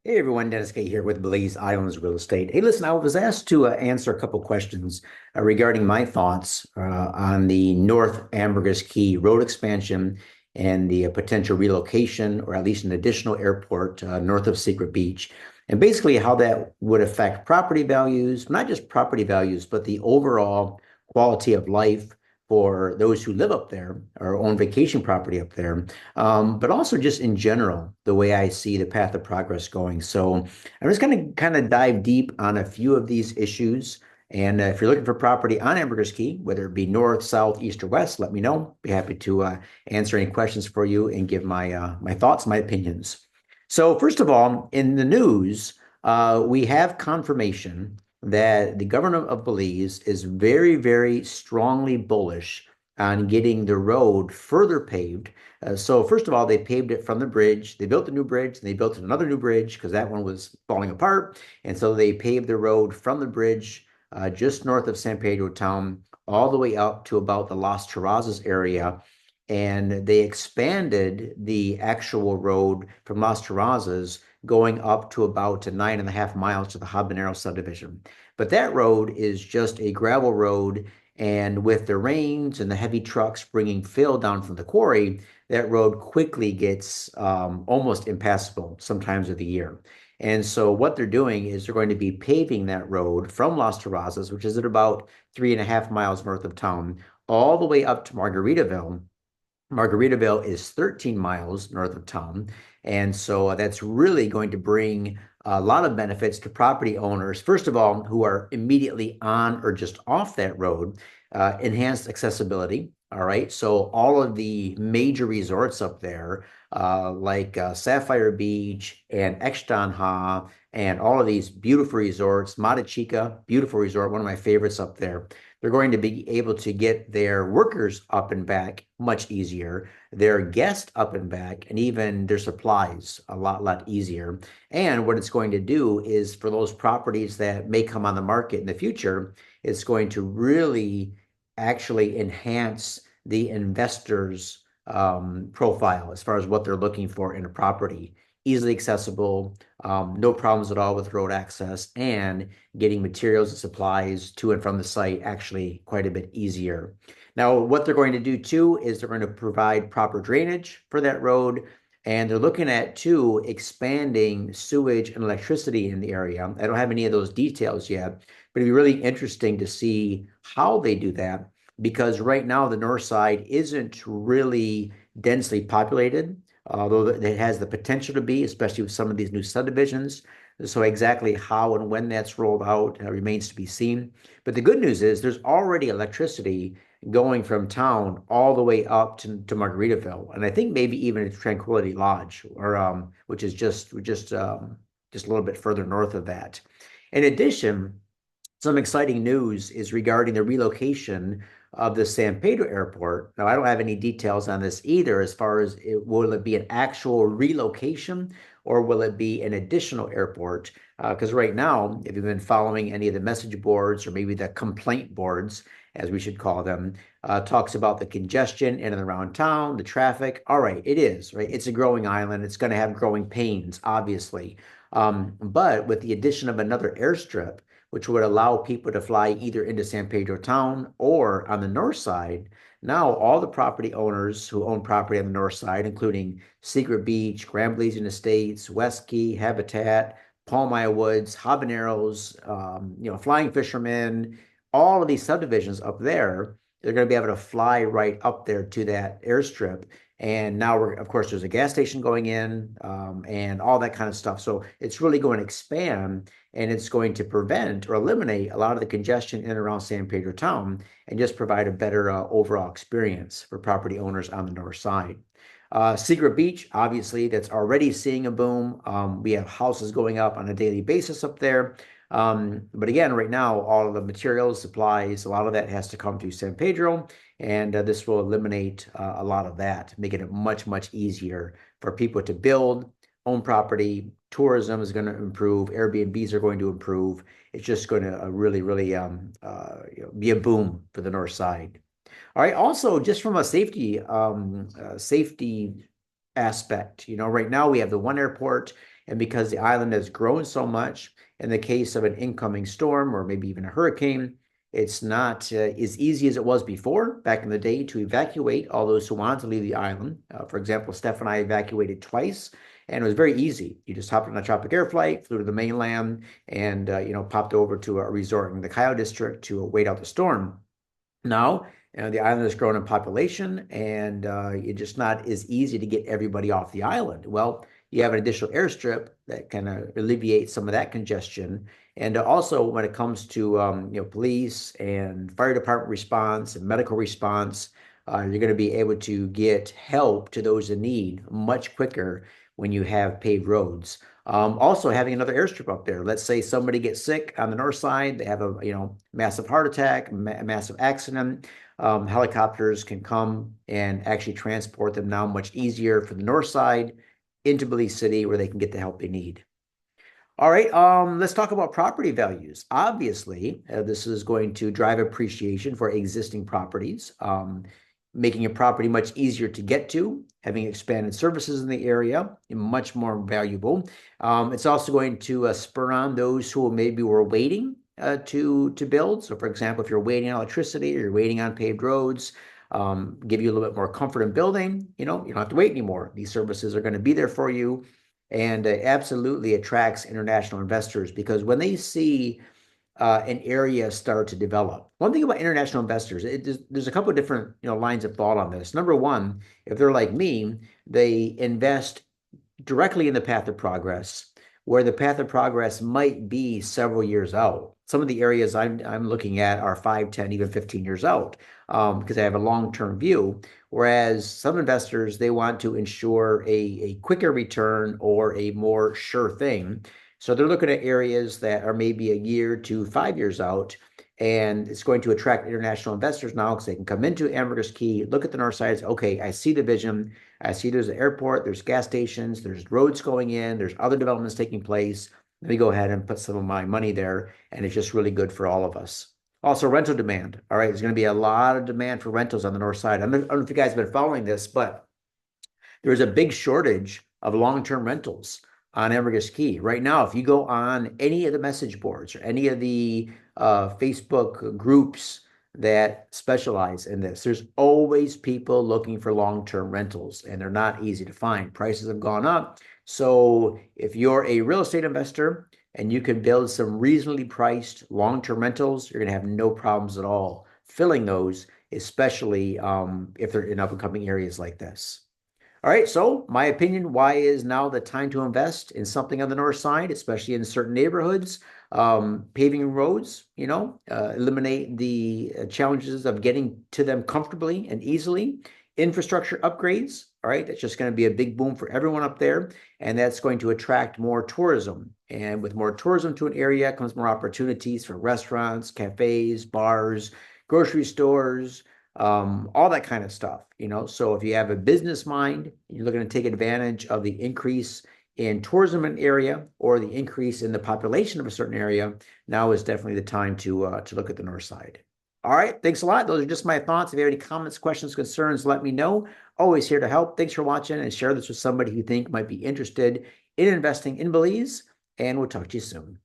Hey everyone, Dennis Kaye here with Belize Islands Real Estate. Hey, listen, I was asked to answer a couple questions regarding my thoughts on the North Ambergris Caye road expansion and the potential relocation, or at least an additional airport north of Secret Beach, and basically how that would affect property values, not just property values, but the overall quality of life for those who live up there or own vacation property up there, but also just in general, the way I see the path of progress going. So I'm just going to kind of dive deep on a few of these issues. And if you're looking for property on Ambergris Caye, whether it be north, south, east, or west, let me know. Be happy to answer any questions for you and give my thoughts, my opinions. So first of all, in the news, we have confirmation that the governor of Belize is very, very strongly bullish on getting the road further paved. So first of all, they paved it from the bridge. They built the new bridge, and they built another new bridge because that one was falling apart. And so they paved the road from the bridge just north of San Pedro town all the way up to about the Las Terrazas area. And they expanded the actual road from Las Terrazas going up to about 9.5 miles to the Habanero subdivision. But that road is just a gravel road, and with the rains and the heavy trucks bringing fill down from the quarry, that road quickly gets almost impassable sometimes of the year. And so what they're doing is they're going to be paving that road from Las Terrazas, which is at about 3.5 miles north of town, all the way up to Margaritaville. Margaritaville is 13 miles north of town. And so that's really going to bring a lot of benefits to property owners, first of all, who are immediately on or just off that road, enhanced accessibility. All right. So all of the major resorts up there, like Sapphire Beach and Extanha, and all of these beautiful resorts, Mata Chica, beautiful resort, one of my favorites up there. They're going to be able to get their workers up and back much easier, their guests up and back, and even their supplies a lot easier. And what it's going to do is for those properties that may come on the market in the future, it's going to really actually enhance the investor's profile as far as what they're looking for in a property. Easily accessible, no problems at all with road access, and getting materials and supplies to and from the site actually quite a bit easier. Now, what they're going to do too is they're going to provide proper drainage for that road, and they're looking at too expanding sewage and electricity in the area. I don't have any of those details yet, but it'd be really interesting to see how they do that, because right now the north side isn't really densely populated, although it has the potential to be, especially with some of these new subdivisions. So exactly how and when that's rolled out remains to be seen. But the good news is there's already electricity going from town all the way up to Margaritaville, and I think maybe even to Tranquility Lodge, or which is just a little bit further north of that. In addition, some exciting news is regarding the relocation of the San Pedro airport. Now, I don't have any details on this either as far as will it be an actual relocation or will it be an additional airport? Because right now, if you've been following any of the message boards or maybe the complaint boards, as we should call them, talks about the congestion in and around town, the traffic. All right, it is, right? It's a growing island. It's going to have growing pains, obviously. But with the addition of another airstrip, which would allow people to fly either into San Pedro town or on the north side. Now, all the property owners who own property on the north side, including Secret Beach, Grand Belizean Estates, West Key, Habitat, Palmyra Woods, Habaneros, Flying Fishermen, all of these subdivisions up there, they're going to be able to fly right up there to that airstrip. And now of course, there's a gas station going in, and all that kind of stuff. So it's really going to expand, and it's going to prevent or eliminate a lot of the congestion in and around San Pedro town and just provide a better overall experience for property owners on the north side. Secret Beach, obviously, that's already seeing a boom. We have houses going up on a daily basis up there. But again, right now, all of the materials, supplies, a lot of that has to come through San Pedro, and this will eliminate a lot of that, making it much easier for people to build, own property. Tourism is going to improve. Airbnbs are going to improve. It's just going to really be a boom for the north side. All right. Also, just from a safety aspect, right now we have the one airport And because the island has grown so much, in the case of an incoming storm or maybe even a hurricane, it's not as easy as it was before back in the day to evacuate all those who wanted to leave the island. For example, Steph and I evacuated twice, and it was very easy. You just hopped on a Tropic Air flight, flew to the mainland, and popped over to a resort in the Caye district to wait out the storm. Now, the island has grown in population, and it's just not as easy to get everybody off the island. Well, you have an additional airstrip that kind of alleviates some of that congestion. And also, when it comes to police and fire department response and medical response, you're going to be able to get help to those in need much quicker when you have paved roads. Also, having another airstrip up there. Let's say somebody gets sick on the north side, they have a massive heart attack, massive accident. Helicopters can come and actually transport them now much easier from the north side into Belize City where they can get the help they need. All right, let's talk about property values. Obviously, this is going to drive appreciation for existing properties, making a property much easier to get to, having expanded services in the area, much more valuable. It's also going to spur on those who maybe were waiting to build. So, for example, if you're waiting on electricity or you're waiting on paved roads, give you a little bit more comfort in building. You don't have to wait anymore. These services are going to be there for you, and absolutely attracts international investors because when they see an area start to develop. One thing about international investors, there's a couple of different lines of thought on this. Number one, if they're like me, they invest directly in the path of progress, where the path of progress might be several years out. Some of the areas I'm looking at are 5, 10, even 15 years out because I have a long-term view. Whereas some investors, they want to ensure a quicker return or a more sure thing. So they're looking at areas that are maybe a year to 5 years out, and it's going to attract international investors now because they can come into Ambergris Caye, look at the north side, say, okay, I see the vision. I see there's an airport, there's gas stations, there's roads going in, there's other developments taking place. Let me go ahead and put some of my money there, and it's just really good for all of us. Also, rental demand. All right, there's going to be a lot of demand for rentals on the north side. I don't know if you guys have been following this, but there's a big shortage of long-term rentals on Ambergris Caye. Right now, if you go on any of the message boards or any of the Facebook groups that specialize in this, there's always people looking for long-term rentals, and they're not easy to find. Prices have gone up. So if you're a real estate investor and you can build some reasonably priced long-term rentals, you're going to have no problems at all filling those, especially if they're in up-and-coming areas like this. All right, so my opinion, why is now the time to invest in something on the north side, especially in certain neighborhoods? Paving roads, eliminate the challenges of getting to them comfortably and easily. Infrastructure upgrades, all right, that's just going to be a big boom for everyone up there, and that's going to attract more tourism. And with more tourism to an area comes more opportunities for restaurants, cafes, bars, grocery stores, all that kind of stuff, So if you have a business mind, you're looking to take advantage of the increase in tourism in an area or the increase in the population of a certain area, now is definitely the time to look at the north side. All right, thanks a lot. Those are just my thoughts. If you have any comments, questions, concerns, let me know. Always here to help. Thanks for watching, and share this with somebody who you think might be interested in investing in Belize, and we'll talk to you soon.